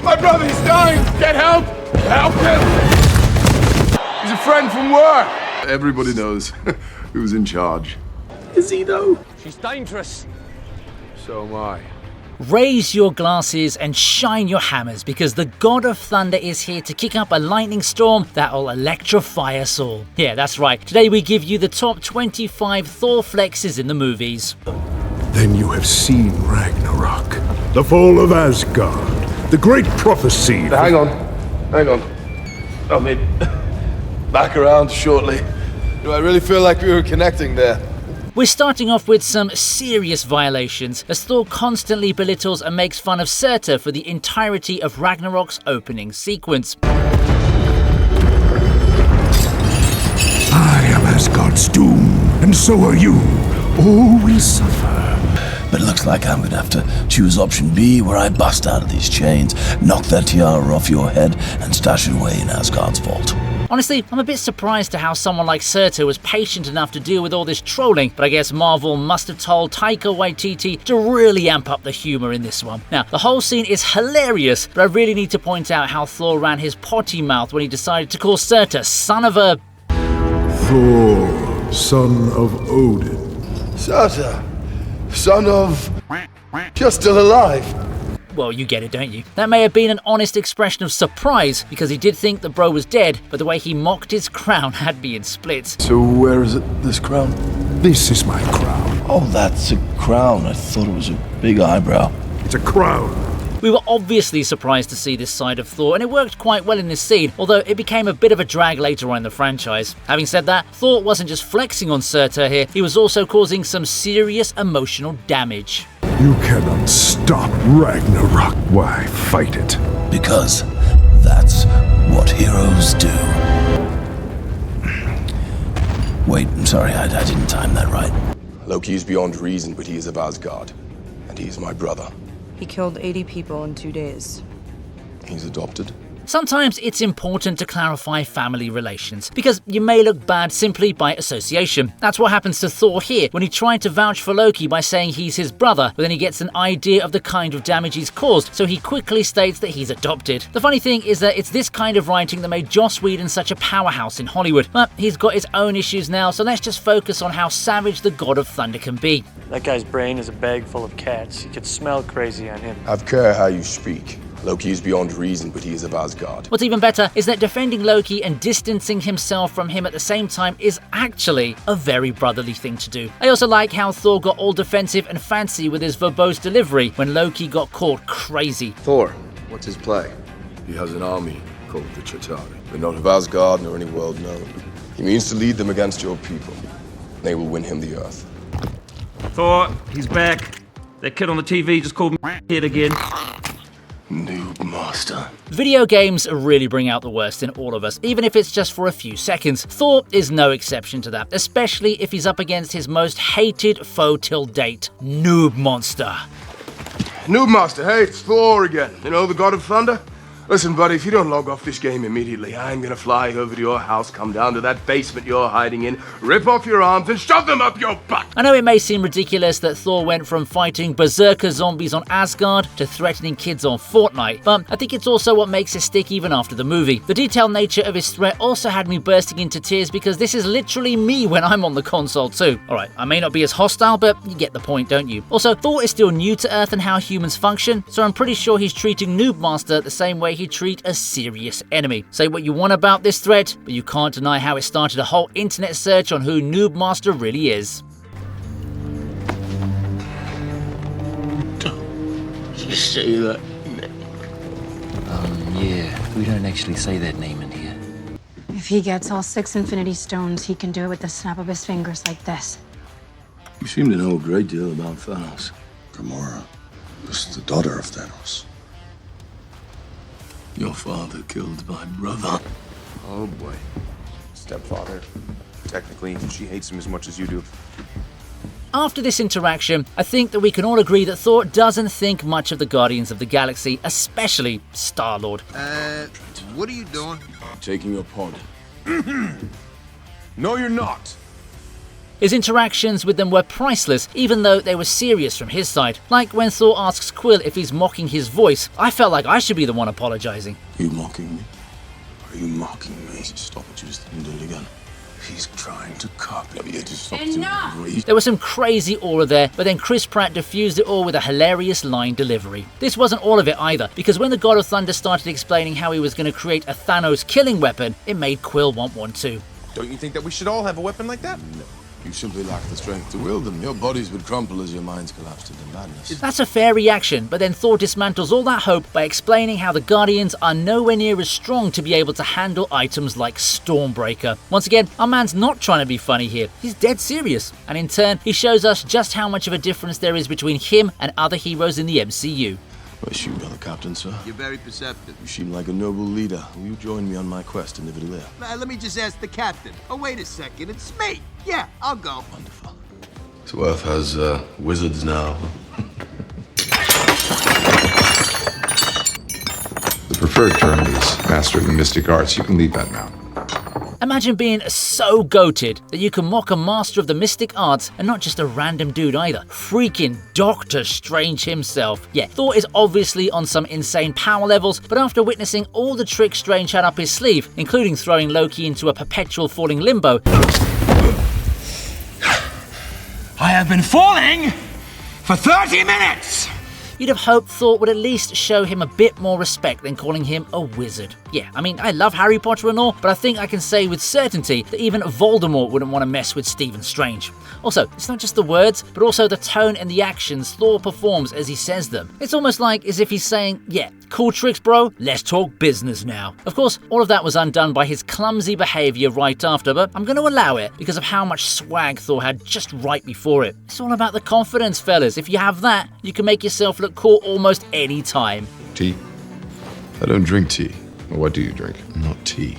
My brother, he's dying! Get help! Help him! He's a friend from work! Everybody knows who's in charge. Is he, though? She's dangerous. So am I. Raise your glasses and shine your hammers, because the God of Thunder is here to kick up a lightning storm that'll electrify us all. Yeah, that's right. Today we give you the top 25 Thor flexes in the movies. Then you have seen Ragnarok, the fall of Asgard, the great prophecy. Hang on. I'll be back around shortly. Do I really feel like we were connecting there? We're starting off with some serious violations, as Thor constantly belittles and makes fun of Surtur for the entirety of Ragnarok's opening sequence. I am Asgard's doom, and so are you. All will suffer. But it looks like I'm gonna have to choose option B, where I bust out of these chains, knock that tiara off your head, and stash it away in Asgard's vault. Honestly, I'm a bit surprised to how someone like Surtur was patient enough to deal with all this trolling, but I guess Marvel must have told Taika Waititi to really amp up the humour in this one. Now, the whole scene is hilarious, but I really need to point out how Thor ran his potty mouth when he decided to call Surtur son of a... Thor, son of Odin. Surtur, son of... You're still alive. Well, you get it, don't you? That may have been an honest expression of surprise, because he did think the bro was dead, but the way he mocked his crown had me in splits. So where is it, this crown? This is my crown. Oh, that's a crown. I thought it was a big eyebrow. It's a crown. We were obviously surprised to see this side of Thor, and it worked quite well in this scene, although it became a bit of a drag later on in the franchise. Having said that, Thor wasn't just flexing on Surtur here, he was also causing some serious emotional damage. You cannot stop Ragnarok. Why fight it? Because that's what heroes do. Wait, I'm sorry, I didn't time that right. Loki is beyond reason, but he is of Asgard. And he is my brother. He killed 80 people in 2 days. He's adopted. Sometimes it's important to clarify family relations, because you may look bad simply by association. That's what happens to Thor here when he tried to vouch for Loki by saying he's his brother, but then he gets an idea of the kind of damage he's caused, so he quickly states that he's adopted. The funny thing is that it's this kind of writing that made Joss Whedon such a powerhouse in Hollywood, but he's got his own issues now, so let's just focus on how savage the God of Thunder can be. That guy's brain is a bag full of cats. You could smell crazy on him. Have care how you speak. Loki is beyond reason, but he is of Asgard. What's even better is that defending Loki and distancing himself from him at the same time is actually a very brotherly thing to do. I also like how Thor got all defensive and fancy with his verbose delivery when Loki got caught crazy. Thor, what's his play? He has an army called the Chitauri. They're not of Asgard nor any world known. He means to lead them against your people. They will win him the earth. Thor, he's back. That kid on the TV just called me kid again. Noob master. Video games really bring out the worst in all of us, even if it's just for a few seconds. Thor is no exception to that, especially if he's up against his most hated foe till date, Noob Monster. Noob master, hey, it's Thor again. You know, the God of Thunder? Listen, buddy, if you don't log off this game immediately, I'm gonna fly over to your house, come down to that basement you're hiding in, rip off your arms, and shove them up your butt! I know it may seem ridiculous that Thor went from fighting berserker zombies on Asgard to threatening kids on Fortnite, but I think it's also what makes it stick even after the movie. The detailed nature of his threat also had me bursting into tears, because this is literally me when I'm on the console too. Alright, I may not be as hostile, but you get the point, don't you? Also, Thor is still new to Earth and how humans function, so I'm pretty sure he's treating Noob Master the same way he'd treat a serious enemy. Say what you want about this threat, but you can't deny how it started a whole internet search on who Noob Master really is. You say that? Yeah, we don't actually say that name in here. If he gets all 6 Infinity Stones, he can do it with the snap of his fingers like this. You seem to know a great deal about Thanos. Gamora was the daughter of Thanos. Your father killed my brother. Oh boy. Stepfather. Technically, she hates him as much as you do. After this interaction, I think that we can all agree that Thor doesn't think much of the Guardians of the Galaxy, especially Star-Lord. What are you doing? Taking your pod. No, you're not. His interactions with them were priceless, even though they were serious from his side. Like when Thor asks Quill if he's mocking his voice, I felt like I should be the one apologizing. Are you mocking me? Are you mocking me? Stop it, you just didn't do it again. He's trying to copy me. Just stop doing it. There was some crazy aura there, but then Chris Pratt diffused it all with a hilarious line delivery. This wasn't all of it either, because when the God of Thunder started explaining how he was going to create a Thanos killing weapon, it made Quill want one too. Don't you think that we should all have a weapon like that? No. You simply lack the strength to wield them. Your bodies would crumple as your minds collapsed into madness. That's a fair reaction, but then Thor dismantles all that hope by explaining how the Guardians are nowhere near as strong to be able to handle items like Stormbreaker. Once again, our man's not trying to be funny here. He's dead serious. And in turn, he shows us just how much of a difference there is between him and other heroes in the MCU. I assume you're the captain, sir. You're very perceptive. You seem like a noble leader. Will you join me on my quest to Nividalea? Let me just ask the captain. Oh, wait a second. It's me. Yeah, I'll go. Wonderful. So Earth has wizards now. The preferred term is Master of the Mystic Arts. You can leave that now. Imagine being so goated that you can mock a master of the mystic arts and not just a random dude either. Freaking Doctor Strange himself. Yeah, Thor is obviously on some insane power levels, but after witnessing all the tricks Strange had up his sleeve, including throwing Loki into a perpetual falling limbo, I have been falling for 30 minutes! you'd have hoped Thor would at least show him a bit more respect than calling him a wizard. Yeah, I mean, I love Harry Potter and all, but I think I can say with certainty that even Voldemort wouldn't want to mess with Stephen Strange. Also, it's not just the words, but also the tone and the actions Thor performs as he says them. It's almost like as if he's saying, yeah, cool tricks, bro, let's talk business now. Of course, all of that was undone by his clumsy behavior right after, but I'm going to allow it because of how much swag Thor had just right before it. It's all about the confidence, fellas. If you have that, you can make yourself look cool almost any time. Tea? I don't drink tea. Well, what do you drink? Not tea.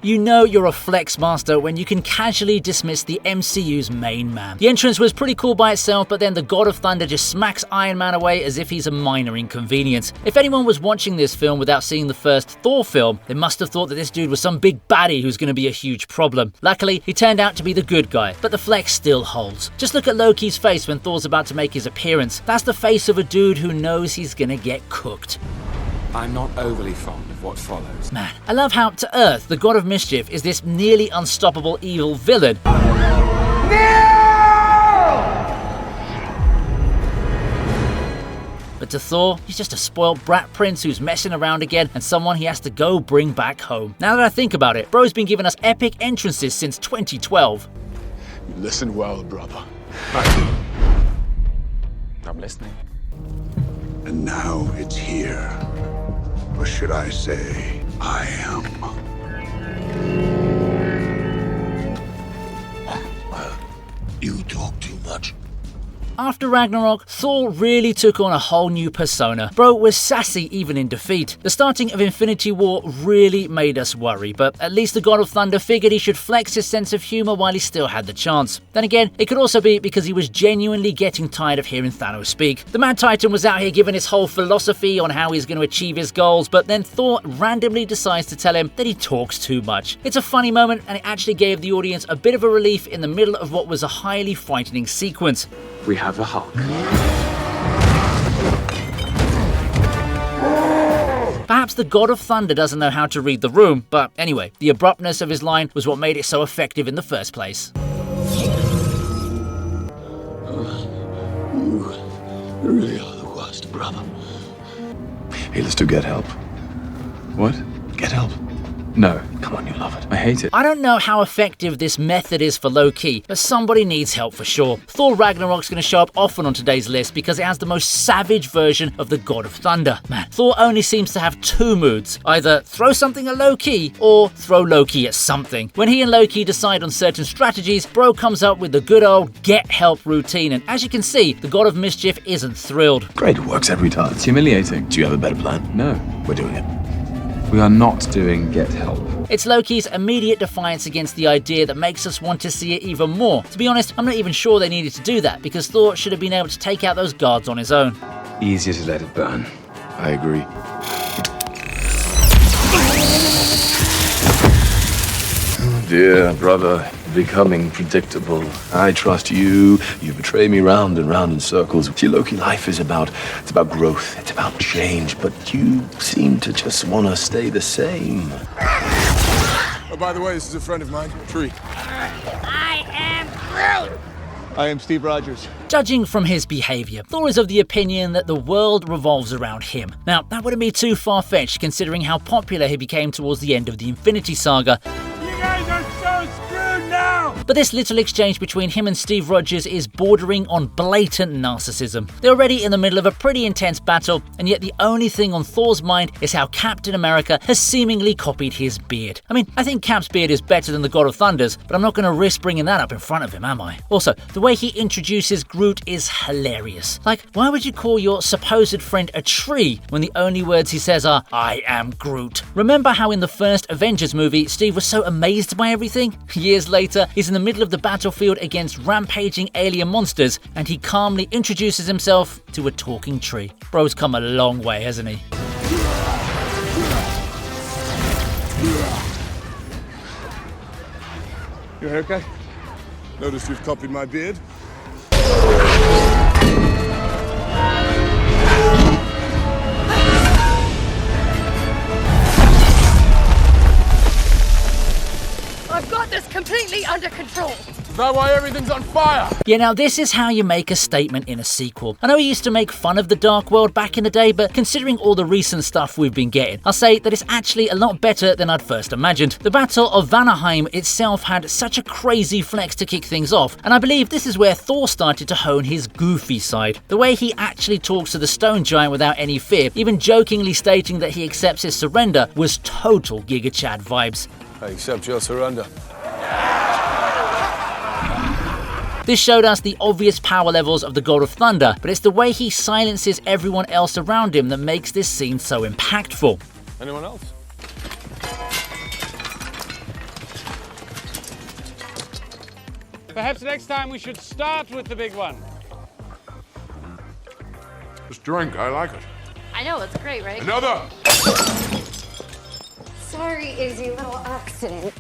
You know you're a flex master when you can casually dismiss the MCU's main man. The entrance was pretty cool by itself, but then the God of Thunder just smacks Iron Man away as if he's a minor inconvenience. If anyone was watching this film without seeing the first Thor film, they must have thought that this dude was some big baddie who's going to be a huge problem. Luckily, he turned out to be the good guy, but the flex still holds. Just look at Loki's face when Thor's about to make his appearance. That's the face of a dude who knows he's going to get cooked. I'm not overly fond of what follows. Man, I love how, to Earth, the God of Mischief is this nearly unstoppable evil villain. But to Thor, he's just a spoiled brat prince who's messing around again and someone he has to go bring back home. Now that I think about it, bro's been giving us epic entrances since 2012. Listen well, brother. I'm listening. And now it's here. Or should I say, I am. You talk too much. After Ragnarok, Thor really took on a whole new persona. Bro was sassy even in defeat. The starting of Infinity War really made us worry, but at least the God of Thunder figured he should flex his sense of humor while he still had the chance. Then again, it could also be because he was genuinely getting tired of hearing Thanos speak. The Mad Titan was out here giving his whole philosophy on how he's going to achieve his goals, but then Thor randomly decides to tell him that he talks too much. It's a funny moment, and it actually gave the audience a bit of a relief in the middle of what was a highly frightening sequence. We have the Hulk. Perhaps the God of Thunder doesn't know how to read the room, but anyway, the abruptness of his line was what made it so effective in the first place. You really are the worst, brother. Hey, let's do get help. What? Get help. No. Come on, you love it. I hate it. I don't know how effective this method is for Loki, but somebody needs help for sure. Thor Ragnarok's going to show up often on today's list because it has the most savage version of the God of Thunder. Man, Thor only seems to have two moods. Either throw something at Loki, or throw Loki at something. When he and Loki decide on certain strategies, bro comes up with the good old get help routine, and as you can see, the God of Mischief isn't thrilled. Great, it works every time. It's humiliating. Do you have a better plan? No. We're doing it. We are not doing Get Help. It's Loki's immediate defiance against the idea that makes us want to see it even more. To be honest, I'm not even sure they needed to do that, because Thor should have been able to take out those guards on his own. Easier to let it burn. I agree. Dear brother, becoming predictable. I trust you. You betray me round and round in circles. See, Loki, life is about growth. It's about change. But you seem to just want to stay the same. Oh, by the way, this is a friend of mine, Tree. I am Groot! I am Steve Rogers. Judging from his behaviour, Thor is of the opinion that the world revolves around him. Now, that wouldn't be too far-fetched considering how popular he became towards the end of the Infinity Saga. But this little exchange between him and Steve Rogers is bordering on blatant narcissism. They're already in the middle of a pretty intense battle, and yet the only thing on Thor's mind is how Captain America has seemingly copied his beard. I mean, I think Cap's beard is better than the God of Thunder's, but I'm not going to risk bringing that up in front of him, am I? Also, the way he introduces Groot is hilarious. Like, why would you call your supposed friend a tree when the only words he says are, "I am Groot"? Remember how in the first Avengers movie, Steve was so amazed by everything? Years later, he's in the middle of the battlefield against rampaging alien monsters, and he calmly introduces himself to a talking tree. Bro's come a long way, hasn't he? Your haircut? Noticed you've copied my beard. I've got this completely under control. Is that why everything's on fire? Yeah, now this is how you make a statement in a sequel. I know we used to make fun of the Dark World back in the day, but considering all the recent stuff we've been getting, I'll say that it's actually a lot better than I'd first imagined. The Battle of Vanaheim itself had such a crazy flex to kick things off, and I believe this is where Thor started to hone his goofy side. The way he actually talks to the stone giant without any fear, even jokingly stating that he accepts his surrender, was total Giga Chad vibes. I accept your surrender. This showed us the obvious power levels of the God of Thunder, but it's the way he silences everyone else around him that makes this scene so impactful. Anyone else? Perhaps next time we should start with the big one. This drink, I like it. I know, it's great, right? Another! Sorry, Izzy, little accident.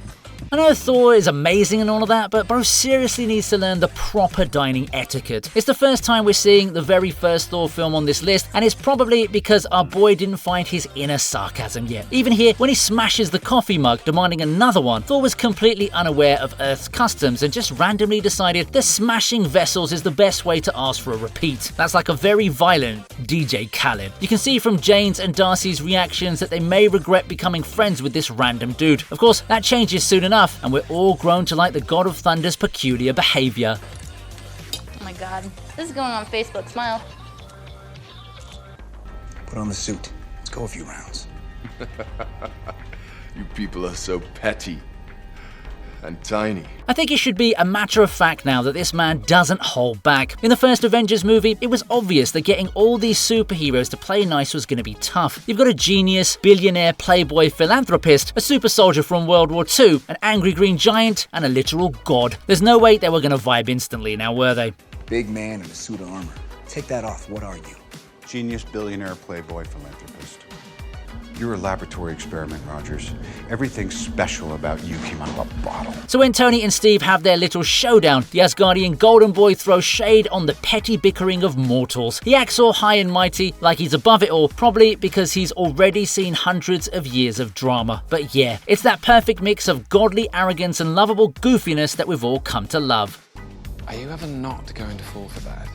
I know Thor is amazing and all of that, but bro seriously needs to learn the proper dining etiquette. It's the first time we're seeing the very first Thor film on this list, and it's probably because our boy didn't find his inner sarcasm yet. Even here, when he smashes the coffee mug, demanding another one, Thor was completely unaware of Earth's customs and just randomly decided that smashing vessels is the best way to ask for a repeat. That's like a very violent DJ Khaled. You can see from Jane's and Darcy's reactions that they may regret becoming friends with this random dude. Of course, that changes soon enough, and we're all grown to like the God of Thunder's peculiar behavior. Oh my god, this is going on Facebook. Smile. Put on the suit. Let's go a few rounds. You people are so petty and tiny. I think it should be a matter of fact now that this man doesn't hold back. In the first Avengers movie, it was obvious that getting all these superheroes to play nice was going to be tough. You've got a genius, billionaire, playboy, philanthropist, a super soldier from World War II, an angry green giant, and a literal god. There's no way they were going to vibe instantly now, were they? Big man in a suit of armor. Take that off. What are you? Genius, billionaire, playboy, philanthropist. You're a laboratory experiment, Rogers. Everything special about you came out of a bottle. So when Tony and Steve have their little showdown, the Asgardian Golden Boy throws shade on the petty bickering of mortals. He acts all high and mighty, like he's above it all, probably because he's already seen hundreds of years of drama. But yeah, it's that perfect mix of godly arrogance and lovable goofiness that we've all come to love. Are you ever not going to fall for that?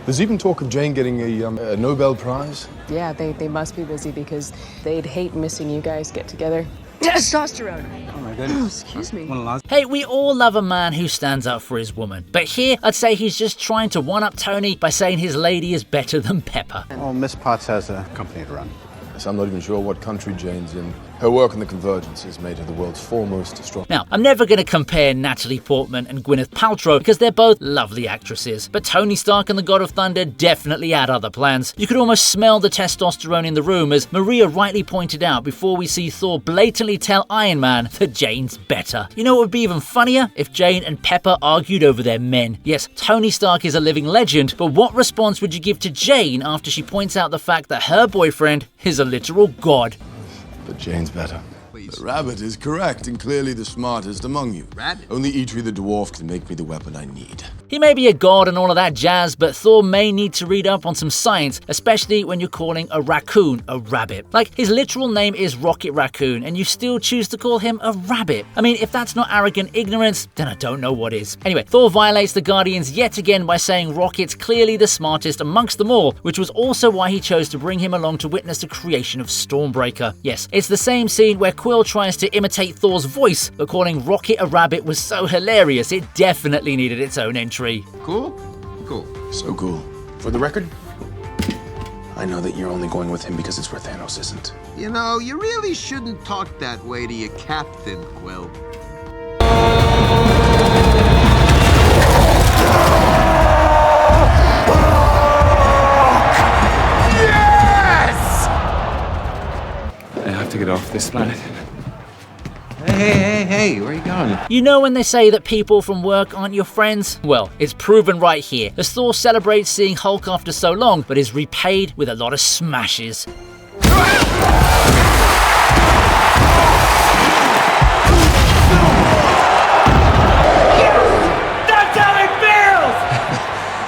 There's even talk of Jane getting a Nobel Prize. Yeah, they must be busy because they'd hate missing you guys get together. Testosterone! Oh my goodness. Excuse me. Hey, we all love a man who stands up for his woman. But here, I'd say he's just trying to one-up Tony by saying his lady is better than Pepper. Oh, Miss Potts has a company to run. Yes, I'm not even sure what country Jane's in. Her work on the Convergence has made her the world's foremost astronomer. Now, I'm never going to compare Natalie Portman and Gwyneth Paltrow because they're both lovely actresses, but Tony Stark and the God of Thunder definitely had other plans. You could almost smell the testosterone in the room, as Maria rightly pointed out before we see Thor blatantly tell Iron Man that Jane's better. You know what would be even funnier? If Jane and Pepper argued over their men. Yes, Tony Stark is a living legend, but what response would you give to Jane after she points out the fact that her boyfriend is a literal god? But Jane's better. The rabbit is correct and clearly the smartest among you. Rabbit? Only Eitri the dwarf can make me the weapon I need. He may be a god and all of that jazz, but Thor may need to read up on some science, especially when you're calling a raccoon a rabbit. Like, his literal name is Rocket Raccoon, and you still choose to call him a rabbit. I mean, if that's not arrogant ignorance, then I don't know what is. Anyway, Thor violates the Guardians yet again by saying Rocket's clearly the smartest amongst them all, which was also why he chose to bring him along to witness the creation of Stormbreaker. Yes, it's the same scene where Quill tries to imitate Thor's voice, but calling Rocket a rabbit was so hilarious it definitely needed its own entry. Cool? Cool. So cool. For the record, I know that you're only going with him because it's where Thanos isn't. You know, you really shouldn't talk that way to your captain, Quill. Yes! I have to get off this planet. Hey, where are you going? You know when they say that people from work aren't your friends? Well, it's proven right here, as Thor celebrates seeing Hulk after so long, but is repaid with a lot of smashes.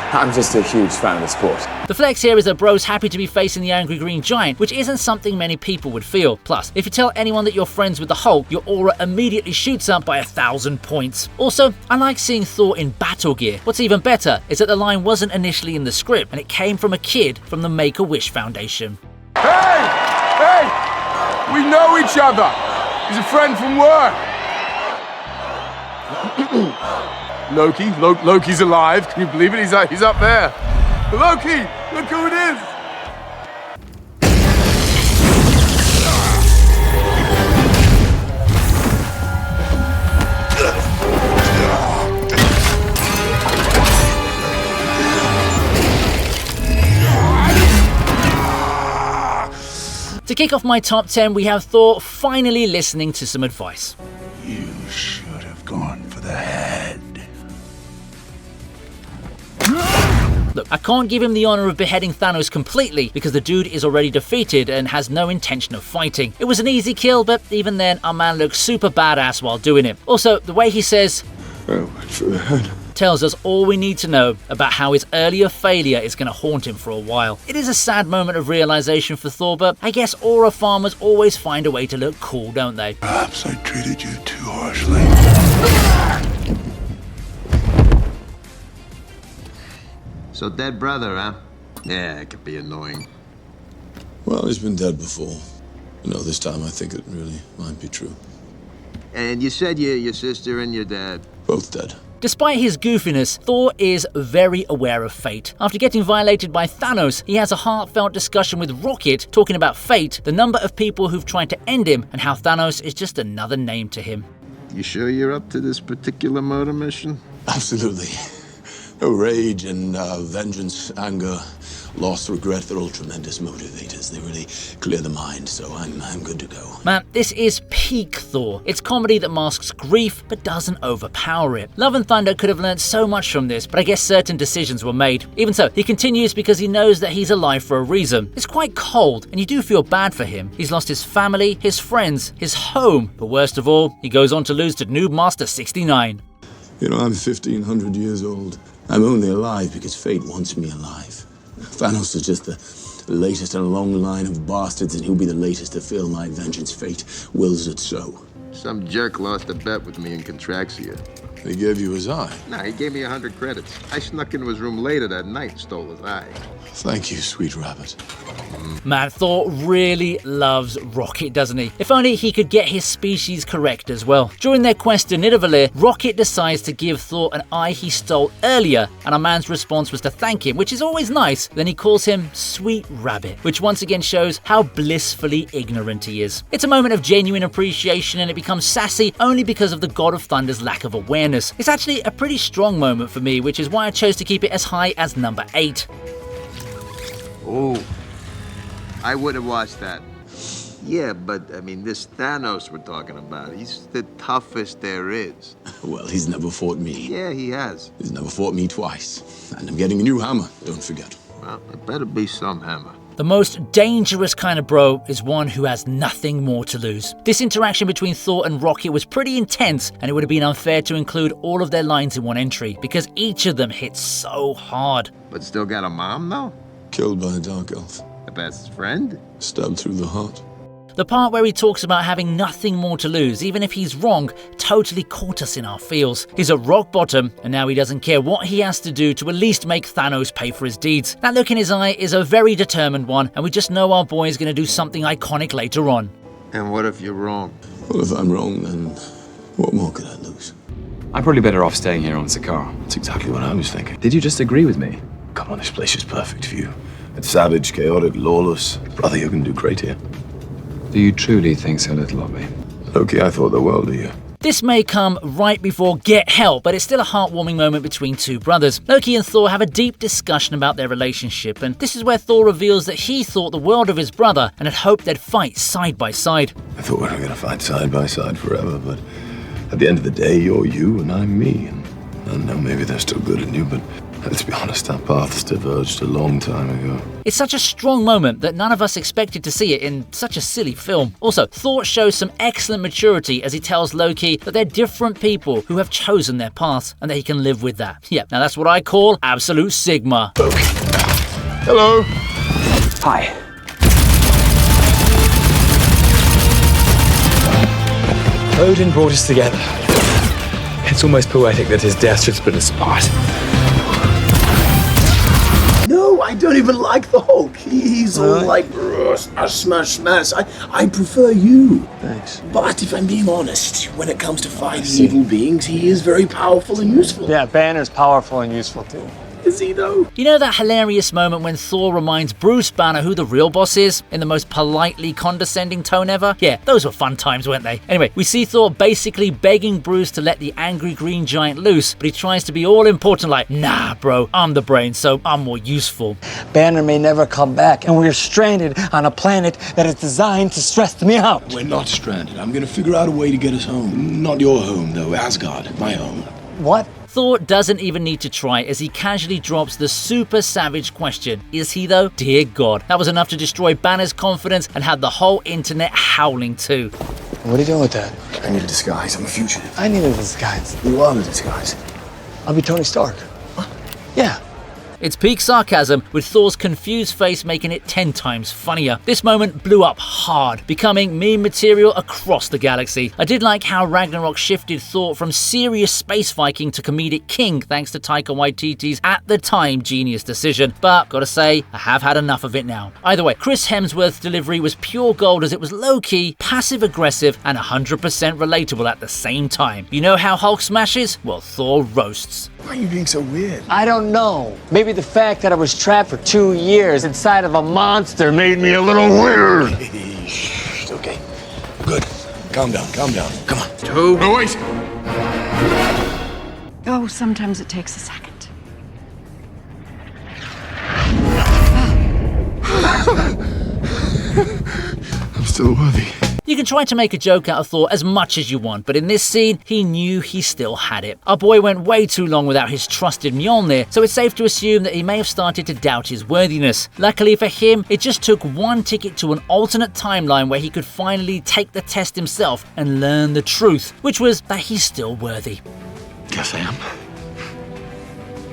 I'm just a huge fan of the sport. The flex here is that bro's happy to be facing the angry green giant, which isn't something many people would feel. Plus, if you tell anyone that you're friends with the Hulk, your aura immediately shoots up by 1,000 points. Also, I like seeing Thor in battle gear. What's even better is that the line wasn't initially in the script, and it came from a kid from the Make-A-Wish Foundation. Hey! Hey! We know each other! He's a friend from work! Loki's alive. Can you believe it? He's up there. Loki, look who it is. To kick off my top 10, we have Thor finally listening to some advice. You should have gone for the head. Look, I can't give him the honor of beheading Thanos completely because the dude is already defeated and has no intention of fighting. It was an easy kill, but even then, our man looks super badass while doing it. Also, the way he says, I went for the head, tells us all we need to know about how his earlier failure is going to haunt him for a while. It is a sad moment of realization for Thor, but I guess aura farmers always find a way to look cool, don't they? Perhaps I treated you too harshly. So dead brother, huh? Yeah, it could be annoying. Well, he's been dead before. You know, this time I think it really might be true. And you said your sister and your dad? Both dead. Despite his goofiness, Thor is very aware of fate. After getting violated by Thanos, he has a heartfelt discussion with Rocket talking about fate, the number of people who've tried to end him, and how Thanos is just another name to him. You sure you're up to this particular murder mission? Absolutely. No rage and vengeance, anger, loss, regret, they're all tremendous motivators. They really clear the mind, so I'm good to go. Man, this is peak Thor. It's comedy that masks grief but doesn't overpower it. Love and Thunder could have learned so much from this, but I guess certain decisions were made. Even so, he continues because he knows that he's alive for a reason. It's quite cold, and you do feel bad for him. He's lost his family, his friends, his home, but worst of all, he goes on to lose to Noob Master 69. You know, I'm 1,500 years old. I'm only alive because fate wants me alive. Thanos is just the latest in a long line of bastards, and he'll be the latest to feel my vengeance. Fate wills it so. Some jerk lost a bet with me in Contraxia. He gave you his eye. Nah, he gave me 100 credits. I snuck into his room later that night and stole his eye. Thank you, sweet rabbit. Man, Thor really loves Rocket, doesn't he? If only he could get his species correct as well. During their quest to Nidavellir, Rocket decides to give Thor an eye he stole earlier, and our man's response was to thank him, which is always nice. Then he calls him Sweet Rabbit, which once again shows how blissfully ignorant he is. It's a moment of genuine appreciation, and it becomes sassy only because of the God of Thunder's lack of awareness. It's actually a pretty strong moment for me, which is why I chose to keep it as high as number 8. Oh, I would have watched that. Yeah, but I mean, this Thanos we're talking about, he's the toughest there is. Well, he's never fought me. Yeah, he has. He's never fought me twice. And I'm getting a new hammer, don't forget. Well, it better be some hammer. The most dangerous kind of bro is one who has nothing more to lose. This interaction between Thor and Rocket was pretty intense, and it would have been unfair to include all of their lines in one entry, because each of them hit so hard. But still got a mom, though? Killed by a dark elf. A best friend? Stabbed through the heart. The part where he talks about having nothing more to lose, even if he's wrong, totally caught us in our feels. He's at rock bottom, and now he doesn't care what he has to do to at least make Thanos pay for his deeds. That look in his eye is a very determined one, and we just know our boy is going to do something iconic later on. And what if you're wrong? Well, if I'm wrong, then what more could I lose? I'm probably better off staying here on Sakaar. That's exactly what I was thinking. Did you just agree with me? Come on, this place is perfect for you. It's savage, chaotic, lawless. Brother, you can do great here. Do you truly think so little of me? Loki, I thought the world of you. This may come right before Get Help, but it's still a heartwarming moment between two brothers. Loki and Thor have a deep discussion about their relationship, and this is where Thor reveals that he thought the world of his brother and had hoped they'd fight side by side. I thought we were going to fight side by side forever, but at the end of the day, you're you and I'm me. And I don't know, maybe they're still good in you, but let's be honest, our paths diverged a long time ago. It's such a strong moment that none of us expected to see it in such a silly film. Also, Thor shows some excellent maturity as he tells Loki that they're different people who have chosen their paths and that he can live with that. Yeah, now that's what I call absolute Sigma. Loki. Hello. Hi. Odin brought us together. It's almost poetic that his death should split us apart. No, I don't even like the Hulk. He's all like, smash. I prefer you. Thanks. But if I'm being honest, when it comes to fighting evil beings, he is very powerful and useful. Yeah, Banner's powerful and useful too. Is he though? You know that hilarious moment when Thor reminds Bruce Banner who the real boss is in the most politely condescending tone ever? Yeah, those were fun times, weren't they? Anyway, we see Thor basically begging Bruce to let the angry green giant loose, but he tries to be all important like, nah bro, I'm the brain, so I'm more useful. Banner may never come back, and we're stranded on a planet that is designed to stress me out. We're not stranded. I'm going to figure out a way to get us home. Not your home, though. Asgard, my home. What? Thor doesn't even need to try as he casually drops the super savage question. Is he though? Dear God. That was enough to destroy Banner's confidence and had the whole internet howling too. What are you doing with that? I need a disguise. I'm a fugitive. I need a disguise. You are the disguise. I'll be Tony Stark. What? Yeah. It's peak sarcasm, with Thor's confused face making it 10 times funnier. This moment blew up hard, becoming meme material across the galaxy. I did like how Ragnarok shifted Thor from serious space Viking to comedic king thanks to Taika Waititi's at the time genius decision, but gotta say, I have had enough of it now. Either way, Chris Hemsworth's delivery was pure gold as it was low-key, passive-aggressive, and 100% relatable at the same time. You know how Hulk smashes? Well, Thor roasts. Why are you being so weird? I don't know. Maybe the fact that I was trapped for 2 years inside of a monster made me a little weird. Shh, okay. Good. Calm down. Come on. Two. No, wait! Oh, sometimes it takes a second. I'm still worthy. You can try to make a joke out of Thor as much as you want, but in this scene, he knew he still had it. Our boy went way too long without his trusted Mjolnir, so it's safe to assume that he may have started to doubt his worthiness. Luckily for him, it just took one ticket to an alternate timeline where he could finally take the test himself and learn the truth, which was that he's still worthy. Guess I am.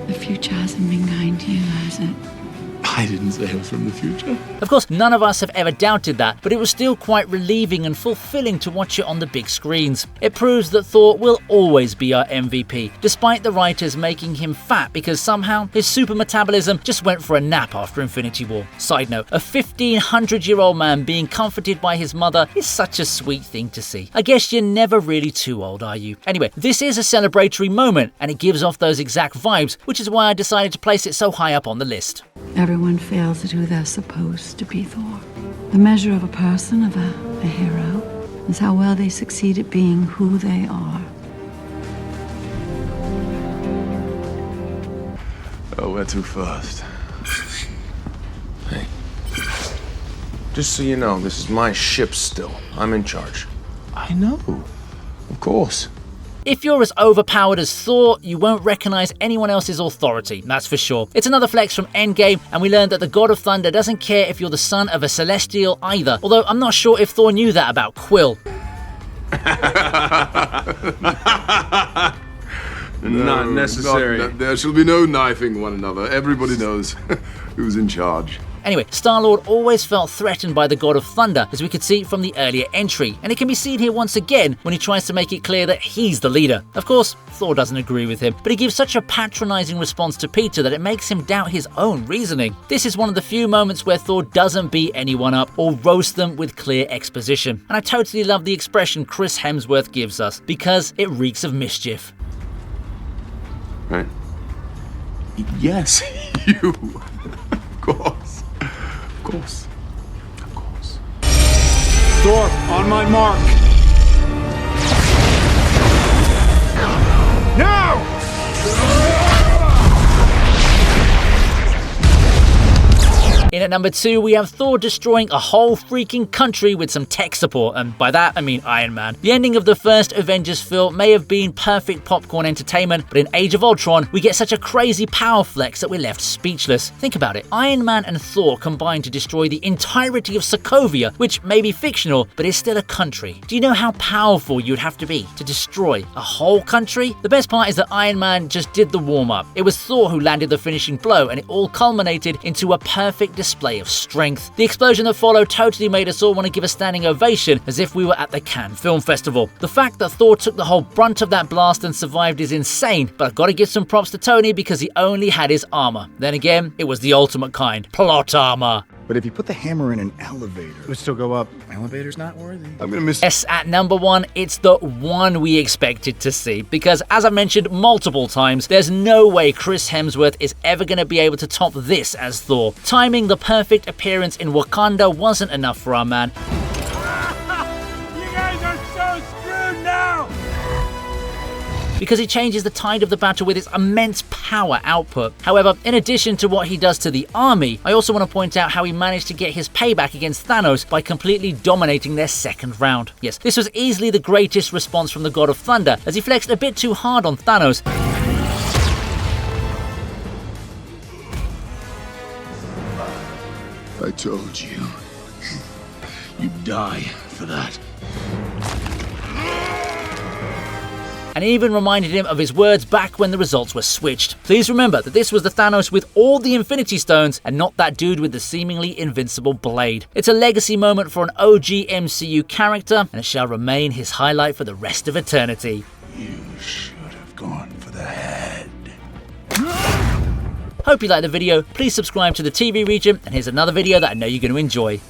The future hasn't been kind to you, has it? I didn't say I was from the future. Of course, none of us have ever doubted that, but it was still quite relieving and fulfilling to watch it on the big screens. It proves that Thor will always be our MVP, despite the writers making him fat because somehow his super metabolism just went for a nap after Infinity War. Side note, a 1,500-year-old man being comforted by his mother is such a sweet thing to see. I guess you're never really too old, are you? Anyway, this is a celebratory moment, and it gives off those exact vibes, which is why I decided to place it so high up on the list. Everyone fails at who they're supposed to be, Thor. The measure of a person, of a hero, is how well they succeed at being who they are. Oh, where to first? Hey. Just so you know, this is my ship still. I'm in charge. I know. Of course. If you're as overpowered as Thor, you won't recognize anyone else's authority, that's for sure. It's another flex from Endgame, and we learned that the God of Thunder doesn't care if you're the son of a Celestial either, although I'm not sure if Thor knew that about Quill. Not necessary. There shall be no knifing one another. Everybody knows who's in charge. Anyway, Star-Lord always felt threatened by the God of Thunder, as we could see from the earlier entry, and it can be seen here once again when he tries to make it clear that he's the leader. Of course, Thor doesn't agree with him, but he gives such a patronizing response to Peter that it makes him doubt his own reasoning. This is one of the few moments where Thor doesn't beat anyone up or roast them with clear exposition, and I totally love the expression Chris Hemsworth gives us, because it reeks of mischief. Right? Yes, you. Of course. Of course. Of course. Thor, on my mark. Now! In at number 2, we have Thor destroying a whole freaking country with some tech support, and by that I mean Iron Man. The ending of the first Avengers film may have been perfect popcorn entertainment, but in Age of Ultron, we get such a crazy power flex that we're left speechless. Think about it, Iron Man and Thor combined to destroy the entirety of Sokovia, which may be fictional, but is still a country. Do you know how powerful you'd have to be to destroy a whole country? The best part is that Iron Man just did the warm-up. It was Thor who landed the finishing blow, and it all culminated into a perfect display of strength. The explosion that followed totally made us all want to give a standing ovation as if we were at the Cannes Film Festival. The fact that Thor took the whole brunt of that blast and survived is insane, but I've got to give some props to Tony because he only had his armor. Then again, it was the ultimate kind, plot armor. But if you put the hammer in an elevator, it would still go up. Elevator's not worthy. I'm gonna miss. Yes, at number 1, it's the one we expected to see, because as I've mentioned multiple times, there's no way Chris Hemsworth is ever gonna be able to top this as Thor. Timing the perfect appearance in Wakanda wasn't enough for our man. You guys are so screwed now! Because he changes the tide of the battle with his immense power output. However, in addition to what he does to the army, I also want to point out how he managed to get his payback against Thanos by completely dominating their second round. Yes, this was easily the greatest response from the God of Thunder, as he flexed a bit too hard on Thanos. I told you. You'd die for that. And even reminded him of his words back when the results were switched. Please remember that this was the Thanos with all the Infinity Stones and not that dude with the seemingly invincible blade. It's a legacy moment for an OG MCU character, and it shall remain his highlight for the rest of eternity. You should have gone for the head. Hope you liked the video. Please subscribe to the TV Regent, and here's another video that I know you're going to enjoy.